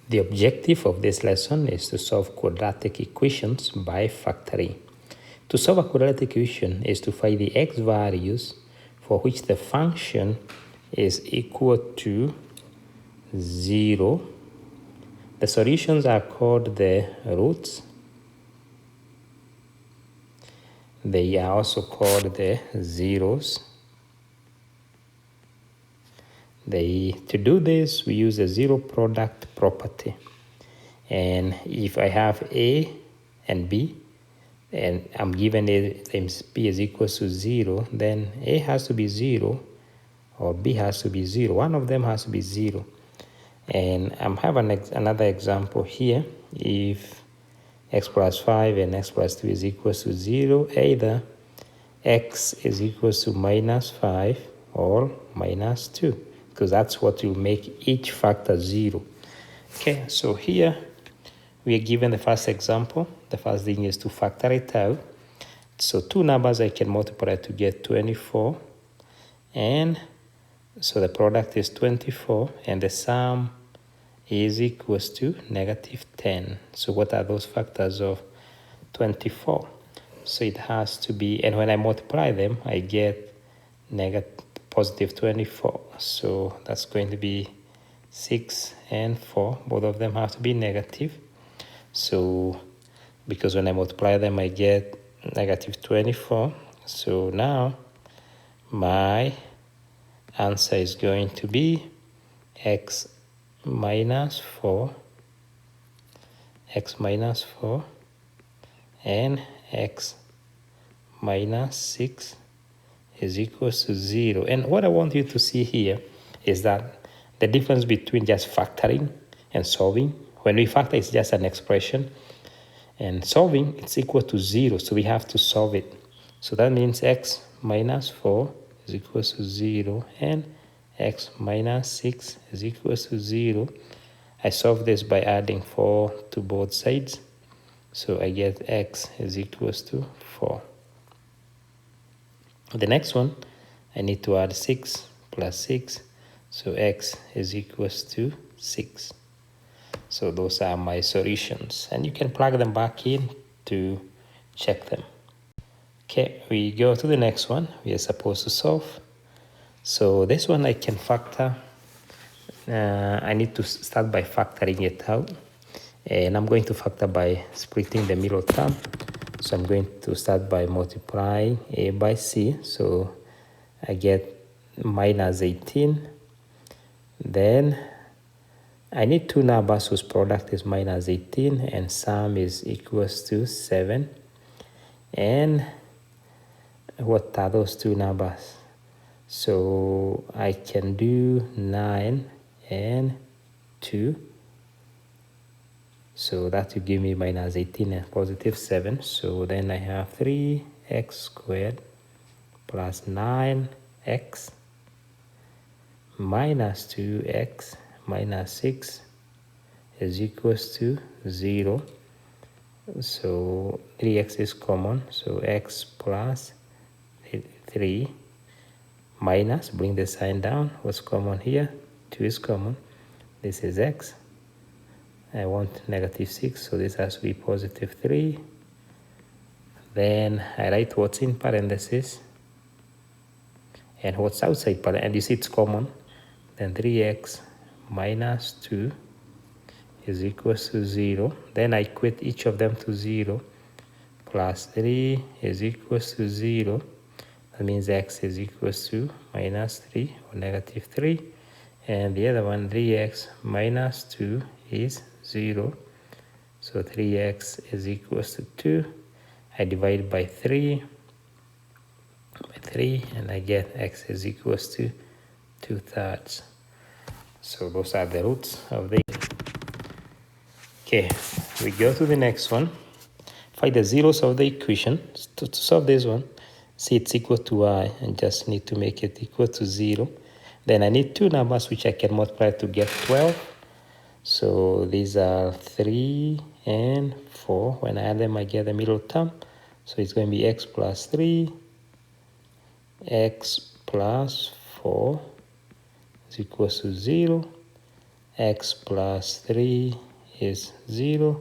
The objective of this lesson is to solve quadratic equations by factoring. To solve a quadratic equation is to find the x values for which the function is equal to 0. The solutions are called the roots. They are also called the zeros. To do this, we use a zero product property. And if I have A and B, and I'm given A times B is equal to 0, then A has to be 0 or B has to be 0. One of them has to be 0. And I'm having another example here. If x plus 5 and x plus 2 is equal to 0, either x is equal to minus 5 or minus 2, because that's what will make each factor 0. Okay, so here we are given the first example. The first thing is to factor it out. So two numbers I can multiply to get 24. And so the product is 24, and the sum is equals to negative 10. So what are those factors of 24? So it has to be, and when I multiply them, I get positive 24. So that's going to be 6 and 4. Both of them have to be negative. So because when I multiply them, I get negative 24. So now my answer is going to be x minus 4, and x minus 6 is equal to 0. And what I want you to see here is that the difference between just factoring and solving, when we factor, it's just an expression, and solving, it's equal to 0, so we have to solve it. So that means x minus 4 is equal to 0, and x minus 6 is equal to 0. I solve this by adding 4 to both sides, so I get x is equal to 4. The next one, I need to add 6 plus 6, so x is equal to 6. So those are my solutions, and you can plug them back in to check them. Okay, we go to the next one we are supposed to solve. So this one I can factor. I need to start by factoring it out, and I'm going to factor by splitting the middle term. So I'm going to start by multiplying A by C. So I get minus 18. Then I need two numbers whose product is minus 18 and sum is equals to 7. And what are those two numbers? So I can do 9 and 2. So that will give me minus 18 and positive 7. So then I have 3x squared plus 9x minus 2x minus 6 is equals to 0. So 3x is common, so x plus 3 minus, bring the sign down, what's common here? 2 is common, this is x. I want negative 6, so this has to be positive 3. Then I write what's in parentheses and what's outside parentheses, and you see it's common. Then 3x minus 2 is equal to 0. Then I equate each of them to 0. Plus 3 is equal to 0. That means x is equal to minus 3 or negative 3. And the other one, 3x minus 2 is 0. So 3x is equal to 2. I divide by 3, and I get x is equal to 2/3. So those are the roots of the. Okay, we go to the next one. Find the zeros of the equation. To solve this one, see it's equal to y, and just need to make it equal to 0. Then I need two numbers which I can multiply to get 12. So these are 3 and 4. When I add them, I get the middle term. So it's going to be x plus 3, x plus 4 is equal to 0, x plus 3 is 0.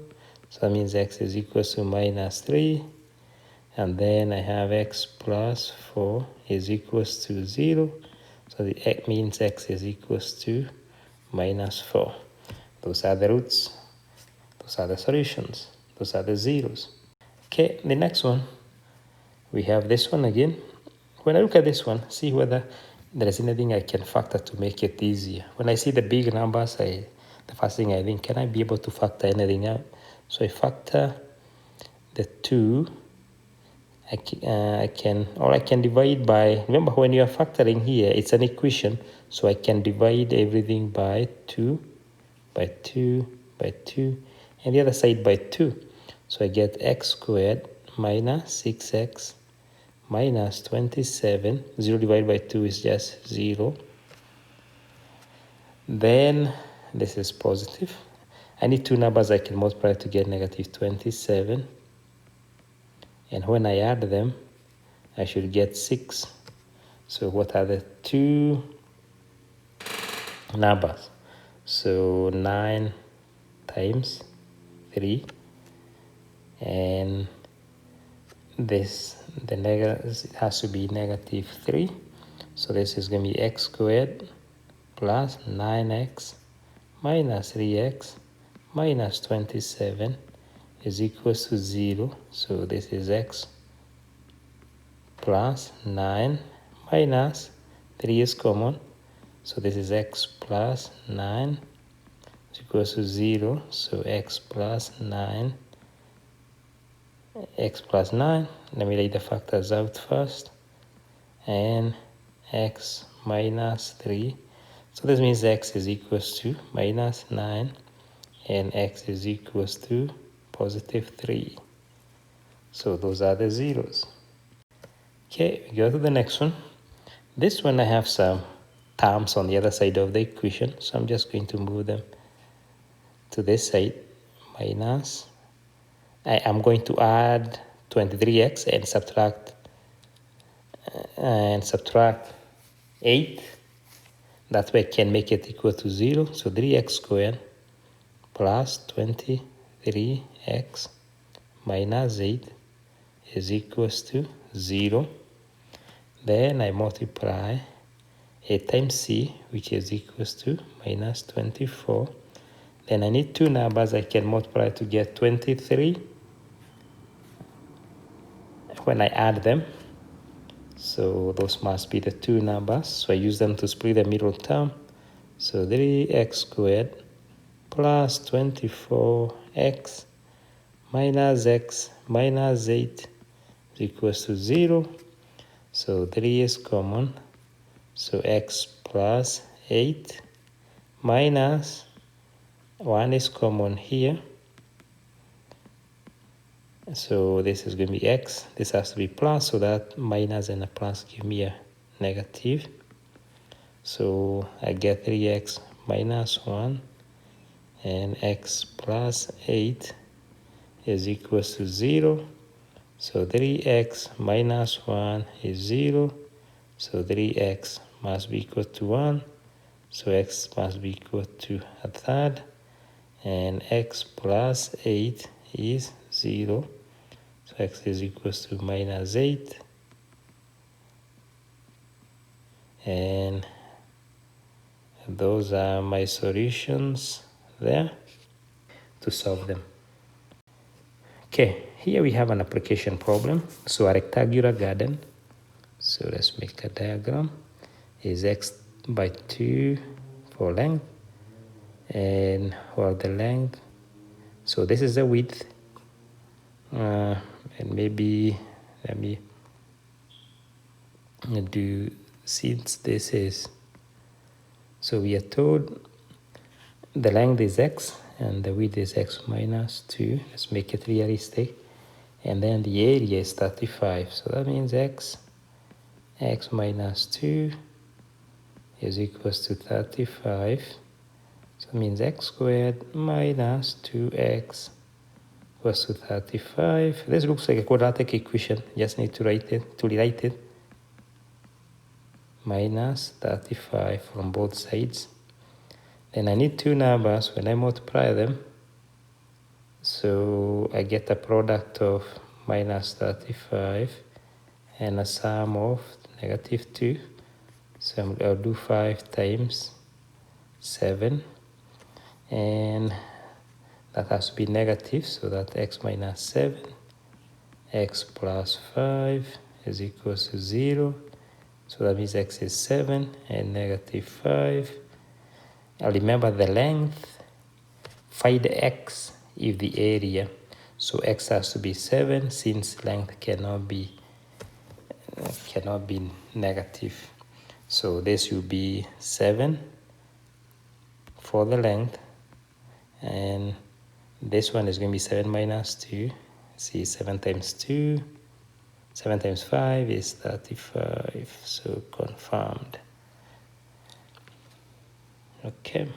So that means x is equal to minus 3. And then I have x plus 4 is equals to 0. So it means x is equals to minus 4. Those are the roots. Those are the solutions. Those are the zeros. Okay, the next one, we have this one again. When I look at this one, see whether there is anything I can factor to make it easier. When I see the big numbers, the first thing I think, can I be able to factor anything out? So I factor the 2. I can divide by, remember when you are factoring here, it's an equation, so I can divide everything by 2, by 2, by 2, and the other side by 2. So I get x squared minus 6x minus 27. 0 divided by 2 is just 0. Then this is positive. I need two numbers I can multiply to get negative 27. And when I add them, I should get 6. So what are the two numbers? So 9 times 3. And this, the negative, it has to be negative 3. So this is going to be x squared plus 9x minus 3x minus 27 is equal to 0. So this is x plus 9 minus 3 is common. So this is x plus 9 is equal to 0. So x plus 9. X plus 9. Let me write the factors out first. And x minus 3. So this means x is equals to minus 9. And x is equals to positive 3. So those are the zeros. Okay, we go to the next one. This one I have some terms on the other side of the equation. So I'm just going to move them to this side. Minus. I am going to add 23x and subtract 8. That way I can make it equal to 0. So 3x squared plus 23x minus 8 is equals to 0. Then I multiply 8 times c, which is equals to minus 24. Then I need two numbers I can multiply to get 23 when I add them. So those must be the two numbers. So I use them to split the middle term. So 3x squared plus 24x minus x minus 8 is equals to 0. So 3 is common. So x plus 8 minus 1 is common here. So this is going to be x. This has to be plus, so that minus and a plus give me a negative. So I get 3x minus 1 and x plus 8 is equals to 0. So 3x minus 1 is 0. So 3x must be equal to 1. So x must be equal to a third. And x plus 8 is 0. So x is equals to minus 8. And those are my solutions there to solve them. Okay, here we have an application problem. So a rectangular garden. So let's make a diagram. Is x by 2 for length. And for the length, so this is the width. And maybe let me do, since this is, so we are told the length is x and the width is x minus 2. Let's make it realistic. And then the area is 35. So that means x minus 2 is equals to 35. So it means x squared minus 2x equals to 35. This looks like a quadratic equation. Just need to rewrite it. Minus 35 from both sides. Then I need two numbers. When I multiply them, so I get a product of minus 35 and a sum of negative 2. So I'll do 5 times 7, and that has to be negative, so that x minus 7, x plus 5 is equals to 0. So that means x is 7 and negative 5. Now remember the length, find x if the area. So x has to be 7 since length cannot be negative. So this will be 7 for the length, and this one is going to be 7 minus 2. See, 7 times 2, 7 times 5 is 35, so confirmed. Okay.